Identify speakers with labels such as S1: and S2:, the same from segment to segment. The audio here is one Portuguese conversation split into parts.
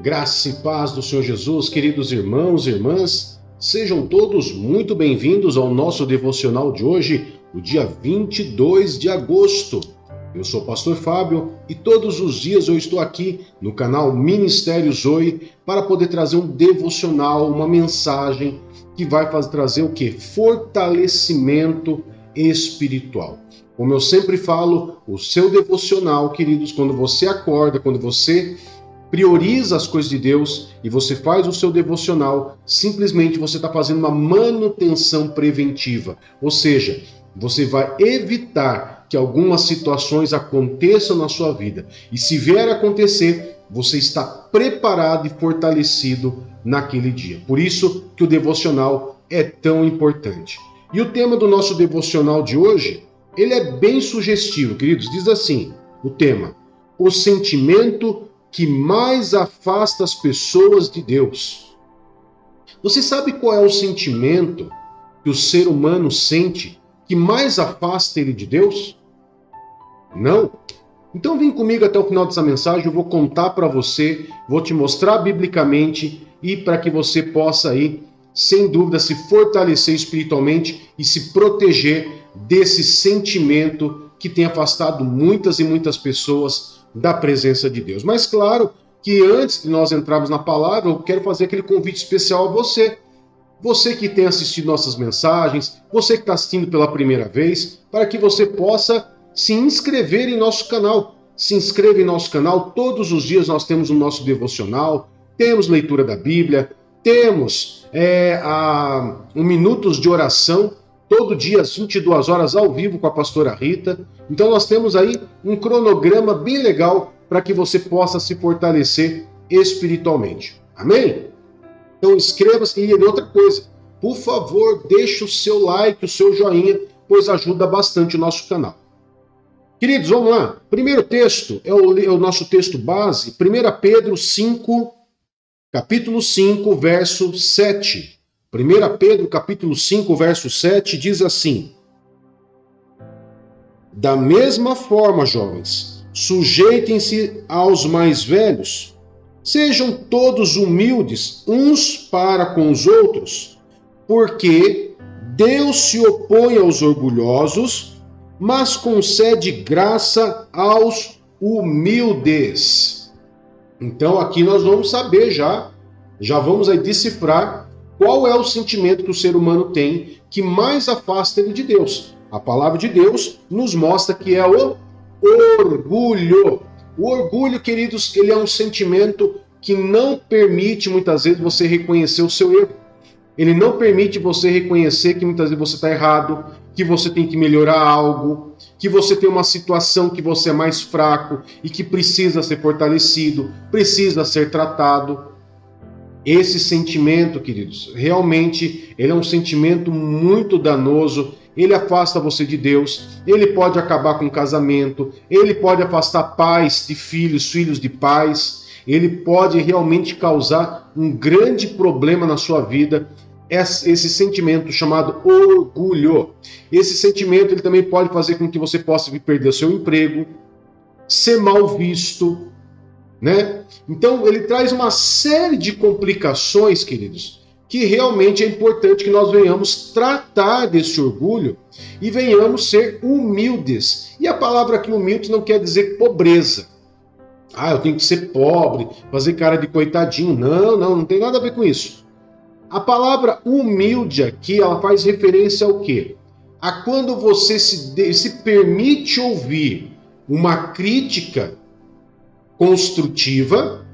S1: Graça e paz do Senhor Jesus, queridos irmãos e irmãs, sejam todos muito bem-vindos ao nosso devocional de hoje, o dia 22 de agosto. Eu sou o pastor Fábio e todos os dias eu estou aqui no canal Ministério Zoe para poder trazer um devocional, uma mensagem que vai trazer o quê? Fortalecimento espiritual. Como eu sempre falo, o seu devocional, queridos, quando você acorda, quando você prioriza as coisas de Deus e você faz o seu devocional, simplesmente você está fazendo uma manutenção preventiva. Ou seja, você vai evitar que algumas situações aconteçam na sua vida. E se vier a acontecer, você está preparado e fortalecido naquele dia. Por isso que o devocional é tão importante. E o tema do nosso devocional de hoje, ele é bem sugestivo, queridos. Diz assim, o tema: o sentimento que mais afasta as pessoas de Deus. Você sabe qual é o sentimento que o ser humano sente que mais afasta ele de Deus? Não? Então vem comigo até o final dessa mensagem, eu vou contar para você, vou te mostrar biblicamente e para que você possa aí, sem dúvida, se fortalecer espiritualmente e se proteger desse sentimento que tem afastado muitas e muitas pessoas da presença de Deus. Mas claro que antes de nós entrarmos na palavra, eu quero fazer aquele convite especial a você. Você que tem assistido nossas mensagens, você que está assistindo pela primeira vez, para que você possa se inscrever em nosso canal. Se inscreva em nosso canal, todos os dias nós temos o nosso devocional, temos leitura da Bíblia, temos minutos de oração, todo dia às 22 horas ao vivo com a pastora Rita. Então nós temos aí um cronograma bem legal para que você possa se fortalecer espiritualmente. Amém? Então inscreva-se e outra coisa, por favor, deixe o seu like, o seu joinha, pois ajuda bastante o nosso canal. Queridos, vamos lá. Primeiro texto é o nosso texto base, 1 Pedro 5, capítulo 5, verso 7. 1 Pedro, capítulo 5, verso 7, diz assim: da mesma forma, jovens, sujeitem-se aos mais velhos, sejam todos humildes uns para com os outros, porque Deus se opõe aos orgulhosos, mas concede graça aos humildes. Então aqui nós vamos saber já vamos aí decifrar qual é o sentimento que o ser humano tem que mais afasta ele de Deus. A palavra de Deus nos mostra que é o orgulho. O orgulho, queridos, ele é um sentimento que não permite muitas vezes você reconhecer o seu erro. Ele não permite você reconhecer que muitas vezes você está errado, que você tem que melhorar algo, que você tem uma situação que você é mais fraco e que precisa ser fortalecido, precisa ser tratado. Esse sentimento, queridos, realmente ele é um sentimento muito danoso, ele afasta você de Deus, ele pode acabar com o casamento, ele pode afastar pais de filhos, filhos de pais, ele pode realmente causar um grande problema na sua vida, esse sentimento chamado orgulho. Esse sentimento ele também pode fazer com que você possa perder o seu emprego, ser mal visto, né? Então ele traz uma série de complicações, queridos, que realmente é importante que nós venhamos tratar desse orgulho e venhamos ser humildes. E a palavra aqui humilde não quer dizer pobreza. Eu tenho que ser pobre, fazer cara de coitadinho. Não tem nada a ver com isso. A palavra humilde aqui, ela faz referência ao quê? A quando você se permite ouvir uma crítica construtiva,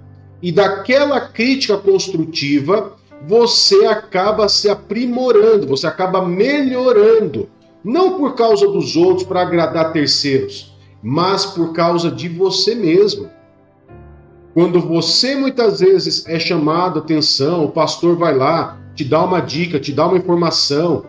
S1: e daquela crítica construtiva você acaba se aprimorando, você acaba melhorando, não por causa dos outros para agradar terceiros, mas por causa de você mesmo. Quando você muitas vezes é chamado a atenção, o pastor vai lá, te dá uma dica, te dá uma informação,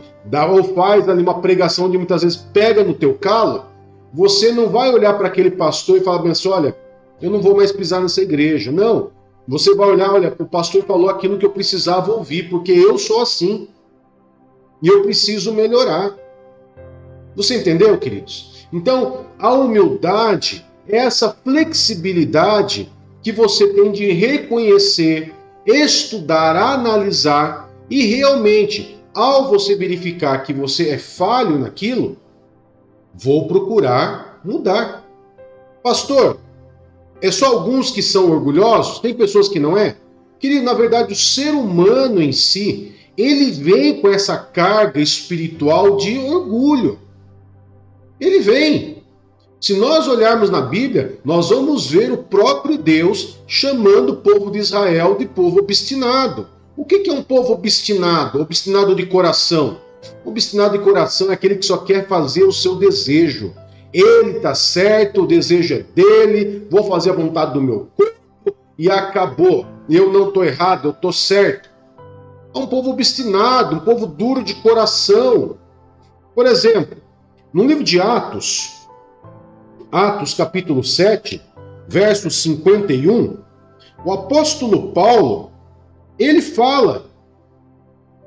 S1: ou faz ali uma pregação onde muitas vezes pega no teu calo, você não vai olhar para aquele pastor e falar bem assim, olha, eu não vou mais pisar nessa igreja. Não, você vai olhar, olha, o pastor falou aquilo que eu precisava ouvir, porque eu sou assim. E eu preciso melhorar. Você entendeu, queridos? Então, a humildade é essa flexibilidade que você tem de reconhecer, estudar, analisar e realmente, ao você verificar que você é falho naquilo, vou procurar mudar. Pastor, é só alguns que são orgulhosos? Tem pessoas que não é? Querido, na verdade, o ser humano em si, ele vem com essa carga espiritual de orgulho. Ele vem. Se nós olharmos na Bíblia, nós vamos ver o próprio Deus chamando o povo de Israel de povo obstinado. O que é um povo obstinado? Obstinado de coração. Obstinado de coração é aquele que só quer fazer o seu desejo. Ele está certo, o desejo é dele, vou fazer a vontade do meu corpo e acabou. Eu não estou errado, eu estou certo. É um povo obstinado, um povo duro de coração. Por exemplo, no livro de Atos capítulo 7, verso 51, o apóstolo Paulo, ele fala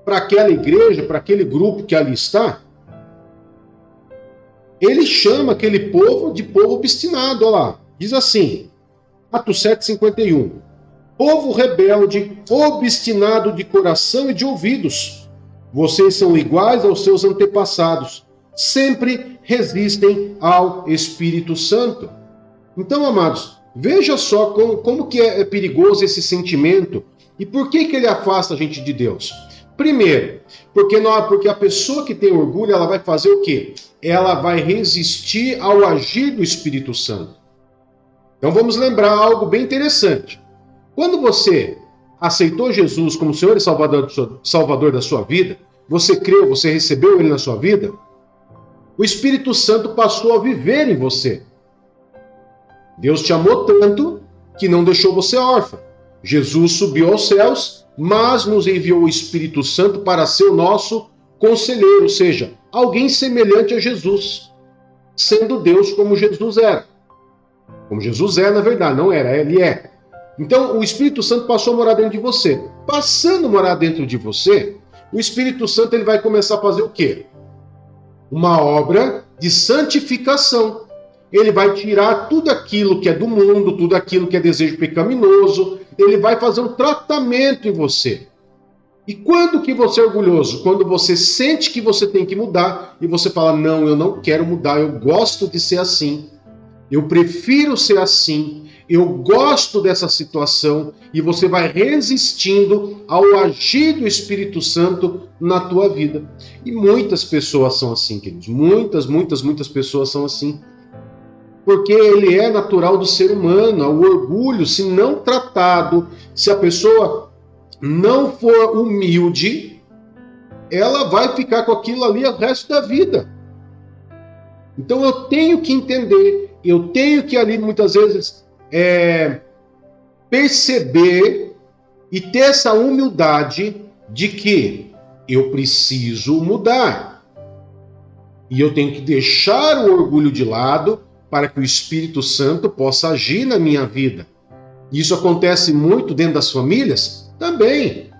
S1: para aquela igreja, para aquele grupo que ali está, ele chama aquele povo de povo obstinado, olha lá. Diz assim, Atos 7, 51. Povo rebelde, obstinado de coração e de ouvidos. Vocês são iguais aos seus antepassados. Sempre resistem ao Espírito Santo. Então, amados, veja só como que é perigoso esse sentimento e por que ele afasta a gente de Deus. Primeiro, porque a pessoa que tem orgulho, ela vai fazer o quê? Ela vai resistir ao agir do Espírito Santo. Então vamos lembrar algo bem interessante. Quando você aceitou Jesus como Senhor e Salvador da sua vida, você creu, você recebeu Ele na sua vida, o Espírito Santo passou a viver em você. Deus te amou tanto que não deixou você órfão. Jesus subiu aos céus, mas nos enviou o Espírito Santo para ser o nosso conselheiro, ou seja, alguém semelhante a Jesus, sendo Deus como Jesus era. Como Jesus é, na verdade, não era, ele é. Então, o Espírito Santo passou a morar dentro de você. Passando a morar dentro de você, o Espírito Santo ele vai começar a fazer o quê? Uma obra de santificação. Ele vai tirar tudo aquilo que é do mundo, tudo aquilo que é desejo pecaminoso, ele vai fazer um tratamento em você. E quando que você é orgulhoso? Quando você sente que você tem que mudar e você fala, não, eu não quero mudar, eu gosto de ser assim, eu prefiro ser assim, eu gosto dessa situação, e você vai resistindo ao agir do Espírito Santo na tua vida. E muitas pessoas são assim, queridos, muitas pessoas são assim. Porque ele é natural do ser humano, o orgulho, se não tratado, se a pessoa não for humilde, ela vai ficar com aquilo ali o resto da vida. Então eu tenho que entender, eu tenho que ali muitas vezes perceber e ter essa humildade de que eu preciso mudar. E eu tenho que deixar o orgulho de lado para que o Espírito Santo possa agir na minha vida. Isso acontece muito dentro das famílias? Também.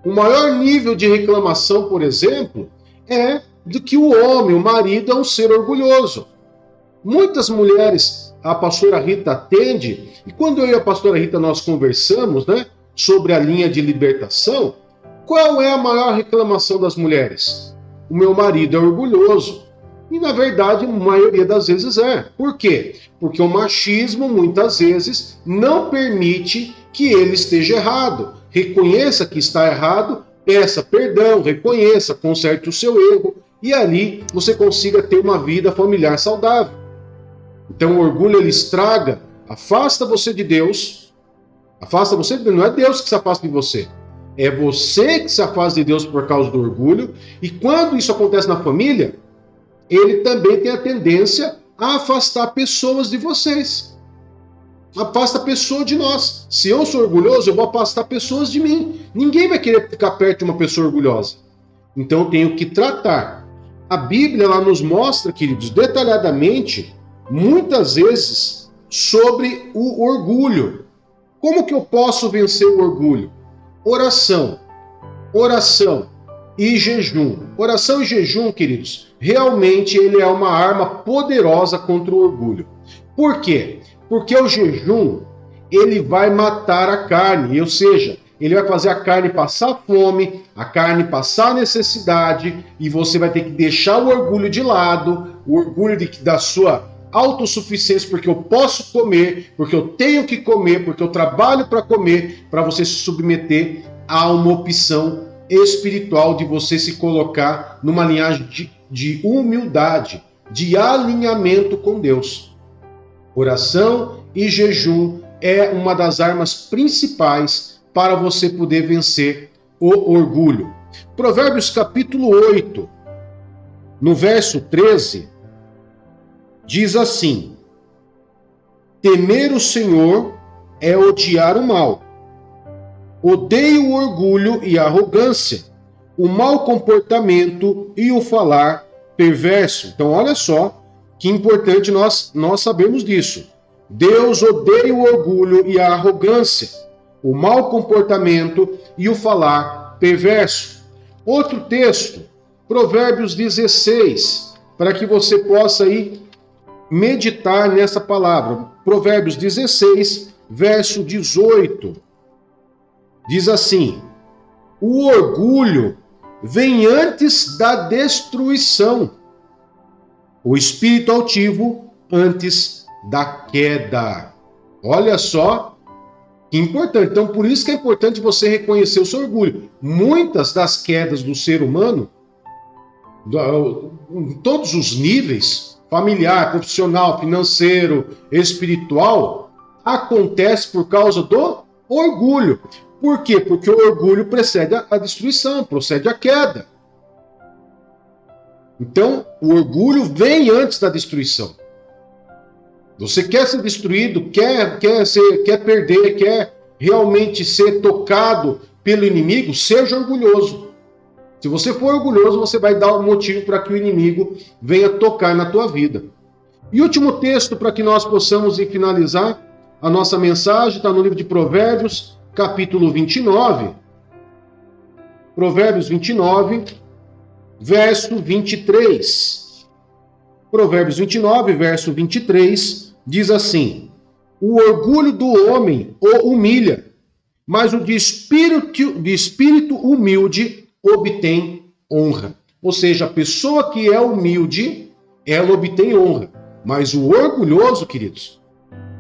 S1: O maior nível de reclamação, por exemplo, é de que o homem, o marido, é um ser orgulhoso. Muitas mulheres, a pastora Rita atende, e quando eu e a pastora Rita nós conversamos, sobre a linha de libertação, qual é a maior reclamação das mulheres? O meu marido é orgulhoso. E, na verdade, a maioria das vezes é. Por quê? Porque o machismo, muitas vezes, não permite que ele esteja errado. Reconheça que está errado, peça perdão, reconheça, conserte o seu erro, e ali você consiga ter uma vida familiar saudável. Então, o orgulho, ele estraga, afasta você de Deus, não é Deus que se afasta de você. É você que se afasta de Deus por causa do orgulho, e quando isso acontece na família, ele também tem a tendência a afastar pessoas de vocês. Afasta a pessoa de nós. Se eu sou orgulhoso, eu vou afastar pessoas de mim. Ninguém vai querer ficar perto de uma pessoa orgulhosa. Então eu tenho que tratar. A Bíblia ela nos mostra, queridos, detalhadamente, muitas vezes, sobre o orgulho. Como que eu posso vencer o orgulho? Oração e jejum. Oração e jejum, queridos, realmente ele é uma arma poderosa contra o orgulho. Por quê? Porque o jejum, ele vai matar a carne, ou seja, ele vai fazer a carne passar fome, a carne passar necessidade, e você vai ter que deixar o orgulho de lado, o orgulho da sua autossuficiência, porque eu posso comer, porque eu tenho que comer, porque eu trabalho para comer, para você se submeter a uma opção espiritual de você se colocar numa linhagem de humildade, de alinhamento com Deus. Oração e jejum é uma das armas principais para você poder vencer o orgulho. Provérbios capítulo 8, no verso 13, diz assim: temer o Senhor é odiar o mal. Odeio o orgulho e a arrogância, o mau comportamento e o falar perverso. Então, olha só que importante nós sabermos disso. Deus odeia o orgulho e a arrogância, o mau comportamento e o falar perverso. Outro texto, Provérbios 16, para que você possa aí meditar nessa palavra. Provérbios 16, verso 18. Diz assim: o orgulho vem antes da destruição, o espírito altivo antes da queda. Olha só que importante. Então, por isso que é importante você reconhecer o seu orgulho. Muitas das quedas do ser humano, em todos os níveis, familiar, profissional, financeiro, espiritual, acontece por causa do orgulho. Por quê? Porque o orgulho precede a destruição, precede a queda. Então, o orgulho vem antes da destruição. Você quer ser destruído, quer perder, quer realmente ser tocado pelo inimigo, seja orgulhoso. Se você for orgulhoso, você vai dar um motivo para que o inimigo venha tocar na tua vida. E último texto para que nós possamos finalizar a nossa mensagem, está no livro de Provérbios, capítulo 29. Provérbios 29, verso 23. Provérbios 29, verso 23, diz assim: o orgulho do homem o humilha, mas o de espírito humilde obtém honra. Ou seja, a pessoa que é humilde, ela obtém honra. Mas o orgulhoso, queridos,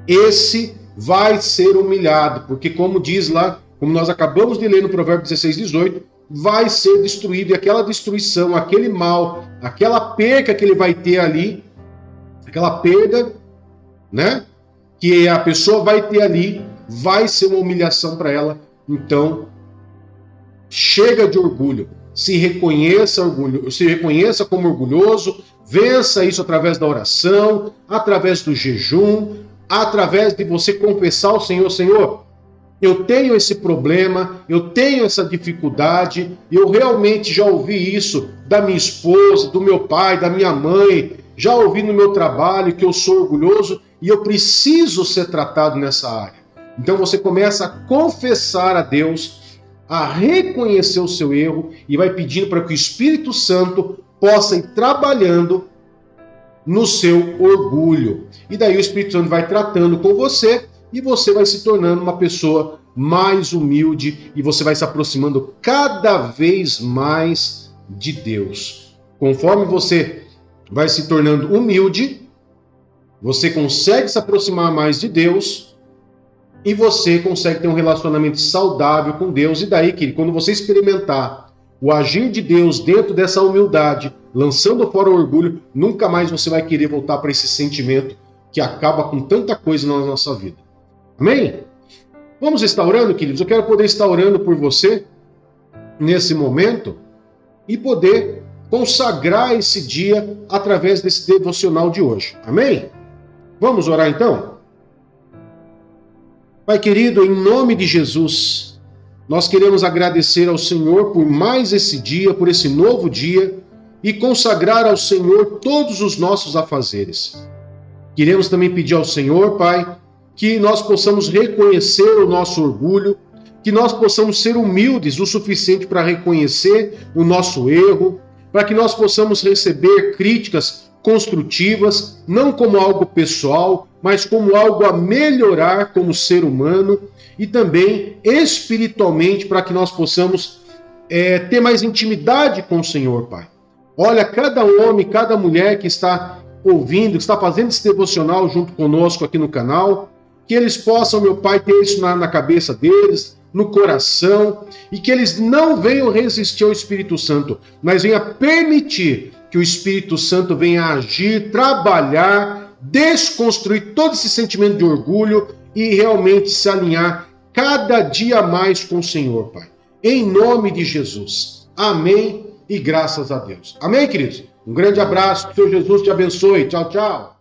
S1: esse vai ser humilhado, porque como diz lá, como nós acabamos de ler no Provérbios 16, 18, vai ser destruído, e aquela destruição, aquele mal, aquela perca que ele vai ter ali, aquela perda, né, que a pessoa vai ter ali, vai ser uma humilhação para ela. Então, chega de orgulho, se reconheça como orgulhoso, vença isso através da oração, através do jejum, através de você confessar ao Senhor: Senhor, eu tenho esse problema, eu tenho essa dificuldade, eu realmente já ouvi isso da minha esposa, do meu pai, da minha mãe, já ouvi no meu trabalho que eu sou orgulhoso e eu preciso ser tratado nessa área. Então você começa a confessar a Deus, a reconhecer o seu erro e vai pedindo para que o Espírito Santo possa ir trabalhando no seu orgulho. E daí o Espírito Santo vai tratando com você e você vai se tornando uma pessoa mais humilde e você vai se aproximando cada vez mais de Deus. Conforme você vai se tornando humilde, você consegue se aproximar mais de Deus e você consegue ter um relacionamento saudável com Deus. E daí, que quando você experimentar o agir de Deus dentro dessa humildade, lançando fora o orgulho, nunca mais você vai querer voltar para esse sentimento que acaba com tanta coisa na nossa vida. Amém? Vamos estar orando, queridos? Eu quero poder estar orando por você nesse momento e poder consagrar esse dia através desse devocional de hoje. Amém? Vamos orar então? Pai querido, em nome de Jesus, nós queremos agradecer ao Senhor por mais esse dia, por esse novo dia, e consagrar ao Senhor todos os nossos afazeres. Queremos também pedir ao Senhor, Pai, que nós possamos reconhecer o nosso orgulho, que nós possamos ser humildes o suficiente para reconhecer o nosso erro, para que nós possamos receber críticas construtivas, não como algo pessoal, mas como algo a melhorar como ser humano e também espiritualmente, para que nós possamos ter mais intimidade com o Senhor, Pai. Olha, cada homem, cada mulher que está ouvindo, que está fazendo esse devocional junto conosco aqui no canal, que eles possam, meu Pai, ter isso na cabeça deles, no coração, e que eles não venham resistir ao Espírito Santo, mas venham permitir que o Espírito Santo venha agir, trabalhar, desconstruir todo esse sentimento de orgulho e realmente se alinhar cada dia mais com o Senhor, Pai. Em nome de Jesus. Amém e graças a Deus. Amém, queridos? Um grande abraço, que o Senhor Jesus te abençoe. Tchau, tchau.